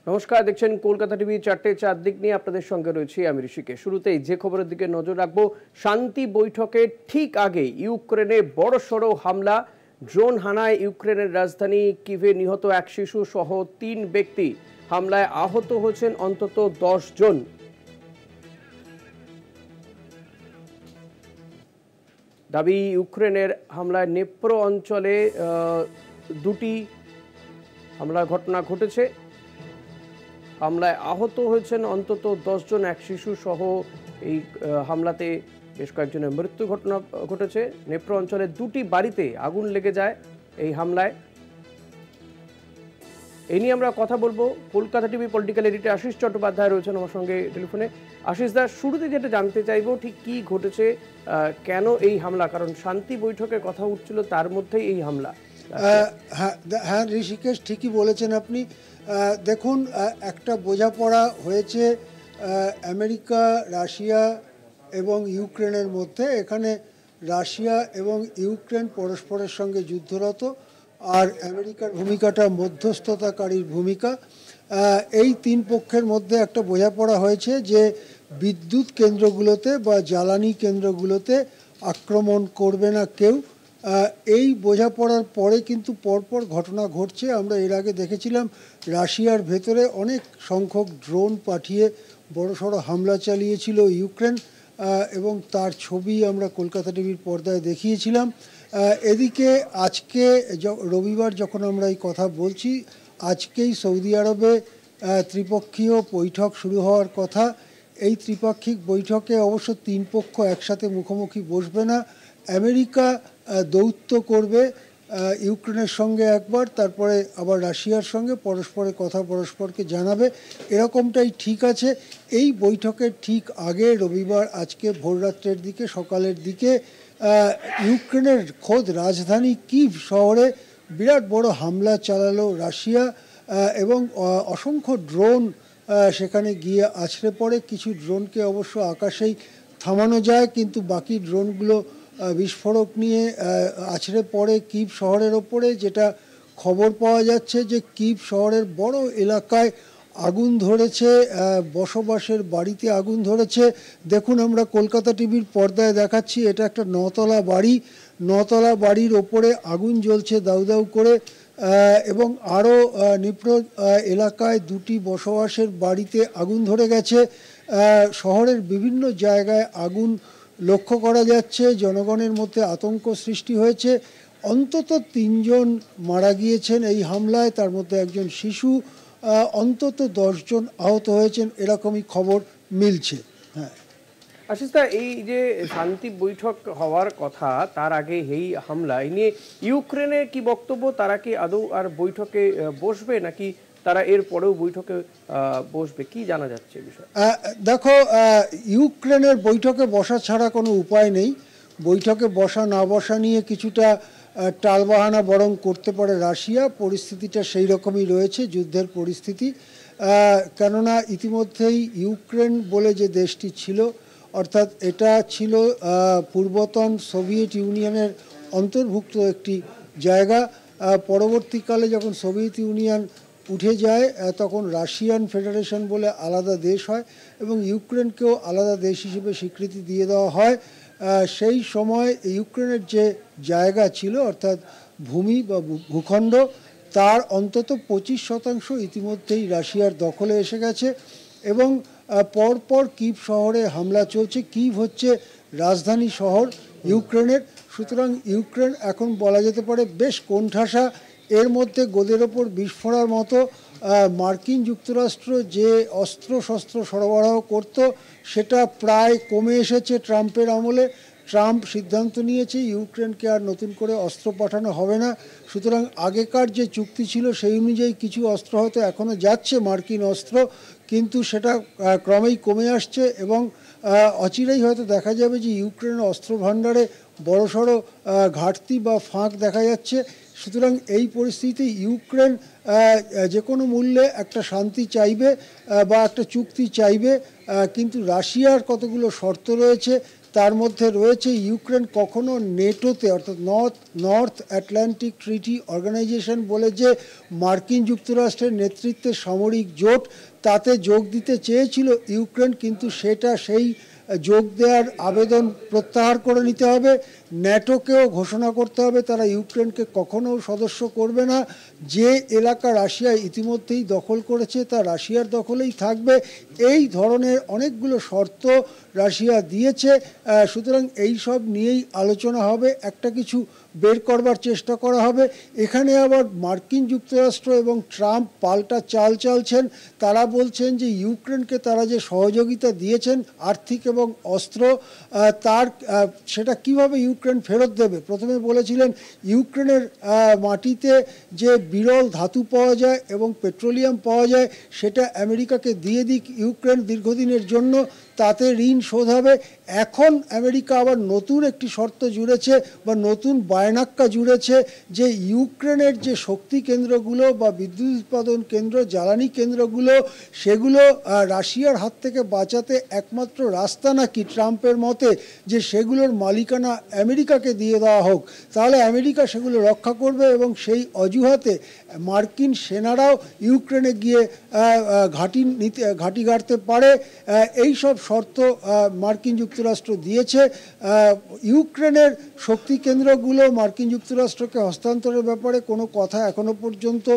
নমস্কার, দেখছেন কলকাতা টিভি 4টে 4 দিক নিয়ে আপনাদের সঙ্গে রয়েছি আমি ঋষিকেশ। শুরুতেই যে খবরের দিকে নজর রাখবো, শান্তি বৈঠকের ঠিক আগে ইউক্রেনে বড়সড় হামলা। ড্রোন হানায় ইউক্রেনের রাজধানী কিভে নিহত এক শিশু সহ 3 ব্যক্তি। হামলায় আহত হয়েছেন অন্তত 10 জন। দাবি, ইউক্রেনের হামলায় নেপ্রো অঞ্চলে দুটি হামলার ঘটনা ঘটেছে। হামলায় আহত হয়েছেন অন্তত 10 জন, এক শিশু সহ। এই হামলাতে বেশ কয়েকজনের মৃত্যু ঘটনা ঘটেছে। নেপ্রো অঞ্চলে দুটি বাড়িতে আগুন লেগে যায় এই হামলায়। এই নিয়ে আমরা কথা বলবো। Kolkata TV political editor Ashis Chattopadhyay রয়েছেন আমার সঙ্গে টেলিফোনে। আশিস দা, শুরুতে যেটা জানতে চাইবো, ঠিক কি ঘটেছে, কেন এই হামলা? কারণ শান্তি বৈঠকের কথা উঠছিল, তার মধ্যেই এই হামলা। হ্যাঁ ঋষিকেশ, ঠিকই বলেছেন আপনি। দেখুন, একটা বোঝাপড়া হয়েছে আমেরিকা, রাশিয়া এবং ইউক্রেনের মধ্যে। এখানে রাশিয়া এবং ইউক্রেন পরস্পরের সঙ্গে যুদ্ধরত, আর আমেরিকার ভূমিকাটা মধ্যস্থতাকারীর ভূমিকা। এই তিন পক্ষের মধ্যে একটা বোঝাপড়া হয়েছে যে বিদ্যুৎ কেন্দ্রগুলোতে বা জ্বালানি কেন্দ্রগুলোতে আক্রমণ করবে না কেউ। এই বোঝাপড়ার পরে কিন্তু পরপর ঘটনা ঘটছে। আমরা এর আগে দেখেছিলাম রাশিয়ার ভেতরে অনেক সংখ্যক ড্রোন পাঠিয়ে বড়সড় হামলা চালিয়েছিল ইউক্রেন, এবং তার ছবি আমরা কলকাতা টিভির পর্দায় দেখিয়েছিলাম। এদিকে আজকে রবিবার যখন আমরা এই কথা বলছি, আজকেই সৌদি আরবে ত্রিপক্ষীয় বৈঠক শুরু হওয়ার কথা। এই ত্রিপাক্ষিক বৈঠকে অবশ্য তিন পক্ষ একসাথে মুখোমুখি বসবে না। আমেরিকা দৌত্য করবে ইউক্রেনের সঙ্গে একবার, তারপরে আবার রাশিয়ার সঙ্গে পরস্পরের কথা পরস্পরকে জানাবে, এরকমটাই ঠিক আছে। এই বৈঠকের ঠিক আগে রবিবার আজকে ভোররাত্রের দিকে, সকালের দিকে ইউক্রেনের খোদ রাজধানী কিভ শহরে বিরাট বড় হামলা চালালো রাশিয়া, এবং অসংখ্য ড্রোন সেখানে গিয়ে আছড়ে পড়ে। কিছু ড্রোনকে অবশ্য আকাশেই থামানো যায়, কিন্তু বাকি ড্রোনগুলো বিস্ফোরক নিয়ে আছড়ে পড়ে কিভ শহরের ওপরে। যেটা খবর পাওয়া যাচ্ছে যে কিভ শহরের বড় এলাকায় আগুন ধরেছে, বসবাসের বাড়িতে আগুন ধরেছে। দেখুন, আমরা কলকাতা টিভির পর্দায় দেখাচ্ছি, এটা একটা 9তলা বাড়ি। 9তলা বাড়ির ওপরে আগুন জ্বলছে দাউ দাউ করে, এবং আরও নিপ্রো এলাকায় দুটি বসবাসের বাড়িতে আগুন ধরে গেছে। শহরের বিভিন্ন জায়গায় আগুন লক্ষ্য করা যাচ্ছে। জনগণের মধ্যে আতঙ্ক সৃষ্টি হয়েছে। অন্তত 3 জন মারা গিয়েছেন এই হামলায়, তার মধ্যে একজন শিশু। অন্তত 10 জন আহত হয়েছেন, এরকমই খবর মিলছে। হ্যাঁ আশিস দা, এই যে শান্তি বৈঠক হওয়ার কথা, তার আগে এই হামলা, এই নিয়ে ইউক্রেনের কি বক্তব্য? তারা কি আদৌ আর বৈঠকে বসবে, নাকি তারা এর পরেও বৈঠকে বসবে? কি জানা যাচ্ছে বিষয়? দেখো, ইউক্রেনের বৈঠকে বসা ছাড়া কোনো উপায় নেই। বৈঠকে বসা না বসা নিয়ে কিছুটা টালবাহানা বরং করতে পারে রাশিয়া। পরিস্থিতিটা সেই রকমই রয়েছে, যুদ্ধের পরিস্থিতি। কেননা ইতিমধ্যেই ইউক্রেন বলে যে দেশটি ছিল, অর্থাৎ এটা ছিল পূর্বতন সোভিয়েত ইউনিয়নের অন্তর্ভুক্ত একটি জায়গা। পরবর্তীকালে যখন সোভিয়েত ইউনিয়ন উঠে যায়, তখন রাশিয়ান ফেডারেশন বলে আলাদা দেশ হয়, এবং ইউক্রেনকেও আলাদা দেশ হিসেবে স্বীকৃতি দিয়ে দেওয়া হয়। সেই সময় ইউক্রেনের যে জায়গা ছিল, অর্থাৎ ভূমি বা ভূখণ্ড, তার অন্তত 25% ইতিমধ্যেই রাশিয়ার দখলে এসে গেছে, এবং পরপর কিভ শহরে হামলা চলছে। কিভ হচ্ছে রাজধানী শহর ইউক্রেনের, সুতরাং ইউক্রেন এখন বলা যেতে পারে বেশ কোণঠাসা। এর মধ্যে গোদের ওপর বিস্ফোরার মতো মার্কিন যুক্তরাষ্ট্র যে অস্ত্রশস্ত্র সরবরাহ করত, সেটা প্রায় কমে এসেছে ট্রাম্পের আমলে। ট্রাম্প সিদ্ধান্ত নিয়েছে ইউক্রেনকে আর নতুন করে অস্ত্র পাঠানো হবে না। সুতরাং আগেকার যে চুক্তি ছিল সেই অনুযায়ী কিছু অস্ত্র হয়তো এখনও যাচ্ছে, মার্কিন অস্ত্র, কিন্তু সেটা ক্রমেই কমে আসছে, এবং অচিরেই হয়তো দেখা যাবে যে ইউক্রেনের অস্ত্র ভাণ্ডারে বড়সড় ঘাটতি বা ফাঁক দেখা যাচ্ছে। সুতরাং এই পরিস্থিতিতে ইউক্রেন যে কোনো মূল্যে একটা শান্তি চাইবে বা একটা চুক্তি চাইবে, কিন্তু রাশিয়ার কতগুলো শর্ত রয়েছে। তার মধ্যে রয়েছে ইউক্রেন কখনো নেটোতে অর্থাৎ নর্থ আটলান্টিক ট্রিটি অর্গানাইজেশন বলে যে মার্কিন যুক্তরাষ্ট্রের নেতৃত্বে সামরিক জোট, তাতে যোগ দিতে চেয়েছিল ইউক্রেন, কিন্তু সেই যোগ দেওয়ার আবেদন প্রত্যাহার করে নিতে হবে। ন্যাটোকেও ঘোষণা করতে হবে তারা ইউক্রেনকে কখনো সদস্য করবে না। যে এলাকা রাশিয়া ইতিমধ্যেই দখল করেছে তা রাশিয়ার দখলেই থাকবে। এই ধরনের অনেকগুলো শর্ত রাশিয়া দিয়েছে। সুতরাং এই সব নিয়েই আলোচনা হবে, একটা কিছু বের করবার চেষ্টা করা হবে। এখানে আবার মার্কিন যুক্তরাষ্ট্র এবং ট্রাম্প পাল্টা চাল চালছেন। তারা বলছেন যে ইউক্রেনকে তারা যে সহযোগিতা দিয়েছেন আর্থিক এবং অস্ত্র, সেটা কিভাবে ইউক্রেন ফেরত দেবে। প্রথমে বলেছিলেন ইউক্রেনের মাটিতে যে বিরল ধাতু পাওয়া যায় এবং পেট্রোলিয়াম পাওয়া যায় সেটা আমেরিকাকে দিয়ে দিক ইউক্রেন দীর্ঘদিনের জন্য, তাতে ঋণ শোধ হবে। এখন আমেরিকা আবার নতুন একটি শর্ত জুড়েছে বা নতুন বায়নাক্কা জুড়েছে যে ইউক্রেনের যে শক্তি কেন্দ্রগুলো বা বিদ্যুৎ উৎপাদন কেন্দ্র, জ্বালানি কেন্দ্রগুলো, সেগুলো রাশিয়ার হাত থেকে বাঁচাতে একমাত্র রাস্তা নাকি ট্রাম্পের মতে যে সেগুলোর মালিকানা আমেরিকাকে দিয়ে দেওয়া হোক, তাহলে আমেরিকা সেগুলো রক্ষা করবে এবং সেই অজুহাতে মার্কিন সেনারাও ইউক্রেনে গিয়ে ঘাঁটি গাড়তে পারে। এই সব শর্ত মার্কিন যুক্তরাষ্ট্র দিয়েছে। ইউক্রেনের শক্তি কেন্দ্রগুলো মার্কিন যুক্তরাষ্ট্রকে হস্তান্তরের ব্যাপারে কোনো কথা এখনো পর্যন্ত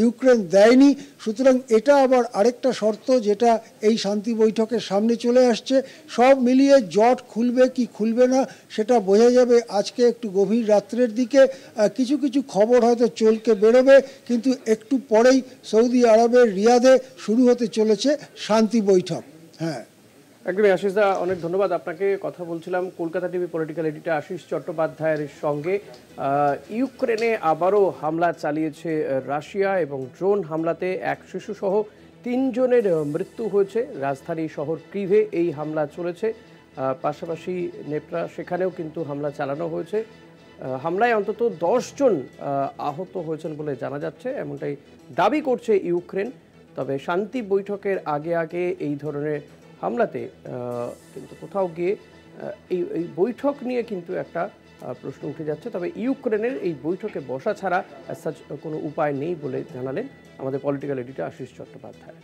ইউক্রেন দেয়নি। সুতরাং এটা আবার আরেকটা শর্ত যেটা এই শান্তি বৈঠকের সামনে চলে আসছে। সব মিলিয়ে জট খুলবে কি খুলবে না সেটা বোঝা যাবে আজকে একটু গভীর রাত্রের দিকে। কিছু কিছু খবর হয়তো চলকে বেরোবে, কিন্তু একটু পরেই সৌদি আরবের রিয়াদে শুরু হতে চলেছে শান্তি বৈঠক। হ্যাঁ, একদমই। আশিস দা, অনেক ধন্যবাদ আপনাকে। কথা বলছিলাম Kolkata TV political editor Ashis চট্টোপাধ্যায়ের সঙ্গে। ইউক্রেনে আবারও হামলা চালিয়েছে রাশিয়া এবং ড্রোন হামলাতে এক শিশুসহ 3 জনের মৃত্যু হয়েছে। রাজধানী শহর কিভে এই হামলা চলেছে, পাশাপাশি নেপ্রা সেখানেও কিন্তু হামলা চালানো হয়েছে। হামলায় অন্তত 10 জন আহত হয়েছেন বলে জানা যাচ্ছে, এমনটাই দাবি করছে ইউক্রেন। তবে শান্তি বৈঠকের আগে এই ধরনের হামলাতে কিন্তু কোথাও গিয়ে এই বৈঠক নিয়ে কিন্তু একটা প্রশ্ন উঠে যাচ্ছে। তবে ইউক্রেনের এই বৈঠকে বসা ছাড়া কোনো উপায় নেই বলে জানালেন আমাদের পলিটিক্যাল এডিটর আশিস চট্টোপাধ্যায়।